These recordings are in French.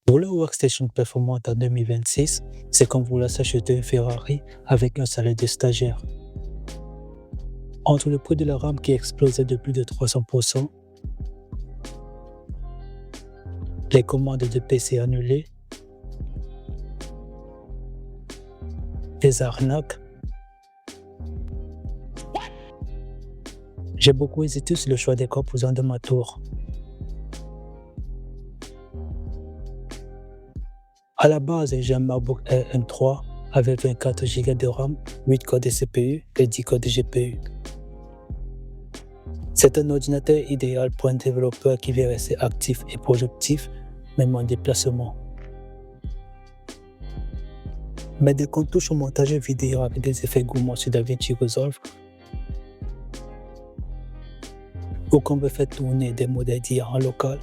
Pour le Workstation Performant en 2026, c'est comme vouloir s'acheter une Ferrari avec un salaire de stagiaire. Entre le prix de la RAM qui explosait de plus de 300%, les commandes de PC annulées, les arnaques, j'ai beaucoup hésité sur le choix des composants de ma tour. À la base, j'ai un MacBook Air M3 avec 24 Go de RAM, 8 corps de CPU et 10 corps de GPU. C'est un ordinateur idéal pour un développeur qui veut rester actif et productif, même en déplacement. Mais dès qu'on touche au montage vidéo avec des effets gourmands sur DaVinci Resolve, ou qu'on veut faire tourner des modèles d'IA en local,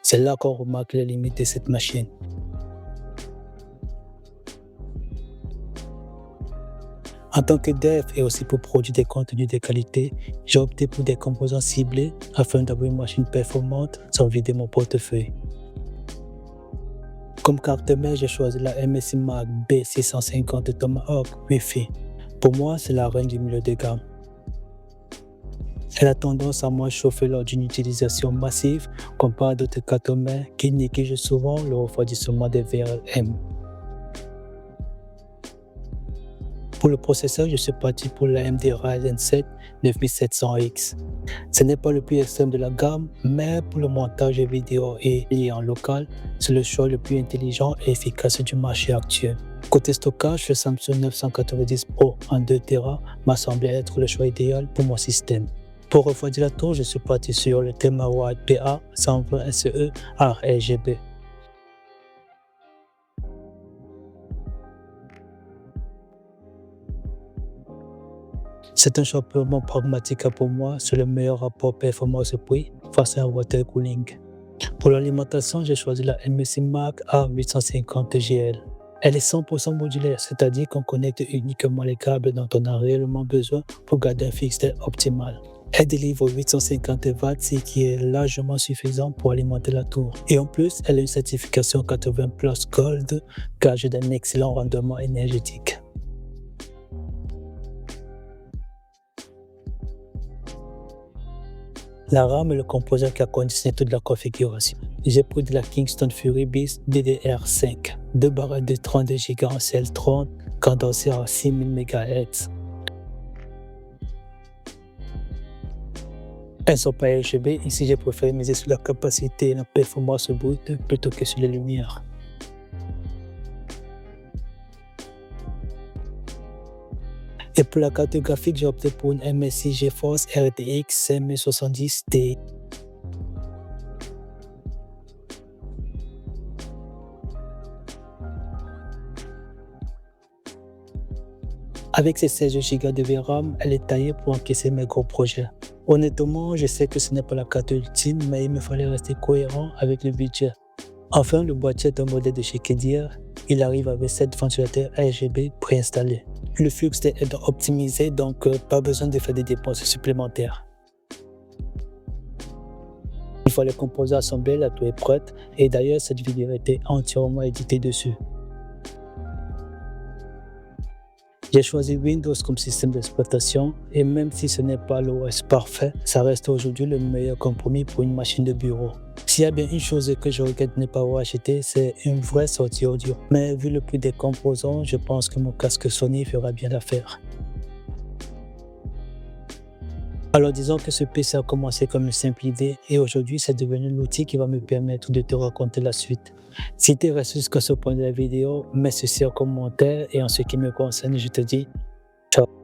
c'est là qu'on remarque les limites de cette machine. En tant que dev et aussi pour produire des contenus de qualité, j'ai opté pour des composants ciblés afin d'avoir une machine performante sans vider mon portefeuille. Comme carte mère, j'ai choisi la MSI Mag B650 Tomahawk Wi-Fi. Pour moi, c'est la reine du milieu de gamme. Elle a tendance à moins chauffer lors d'une utilisation massive comparé à d'autres cartes mères qui négligent souvent le refroidissement des VRM. Pour le processeur, je suis parti pour l'AMD Ryzen 7 9700X. Ce n'est pas le plus extrême de la gamme, mais pour le montage vidéo et en local, c'est le choix le plus intelligent et efficace du marché actuel. Côté stockage, le Samsung 990 Pro en 2 Tera m'a semblé être le choix idéal pour mon système. Pour refroidir la tour, je suis parti sur le Thermalwide PA120 SE RGB. C'est un choix purement pragmatique pour moi sur le meilleur rapport performance-prix face à un water cooling. Pour l'alimentation, j'ai choisi la MSI Mag A850GL. Elle est 100% modulaire, c'est-à-dire qu'on connecte uniquement les câbles dont on a réellement besoin pour garder un fixed optimal. Elle délivre 850 watts, ce qui est largement suffisant pour alimenter la tour. Et en plus, elle a une certification 80 Plus Gold, gage d'un excellent rendement énergétique. La RAM est le composant qui a conditionné toute la configuration. J'ai pris de la Kingston Fury Beast DDR5, 2 barrettes de 32 Go en CL30, cadencées à 6000 MHz. Elles ne sont pas RGB, ici j'ai préféré miser sur la capacité et la performance brute plutôt que sur les lumières. Et pour la carte graphique, j'ai opté pour une MSI GeForce RTX 5070 Ti. Avec ses 16 Go de VRAM, elle est taillée pour encaisser mes gros projets. Honnêtement, je sais que ce n'est pas la carte ultime, mais il me fallait rester cohérent avec le budget. Enfin, le boîtier est un modèle de chez Kedir. Il arrive avec 7 ventilateurs RGB préinstallés. Le flux est optimisé, donc pas besoin de faire des dépenses supplémentaires. Une fois les composants assemblés, la tour est prête, et d'ailleurs cette vidéo a été entièrement éditée dessus. J'ai choisi Windows comme système d'exploitation, et même si ce n'est pas l'OS parfait, ça reste aujourd'hui le meilleur compromis pour une machine de bureau. S'il y a bien une chose que je regrette de ne pas avoir acheté, c'est une vraie sortie audio. Mais vu le prix des composants, je pense que mon casque Sony fera bien l'affaire. Alors disons que ce PC a commencé comme une simple idée et aujourd'hui c'est devenu l'outil qui va me permettre de te raconter la suite. Si tu restes jusqu'à ce point de la vidéo, mets ceci en commentaire et en ce qui me concerne, je te dis ciao.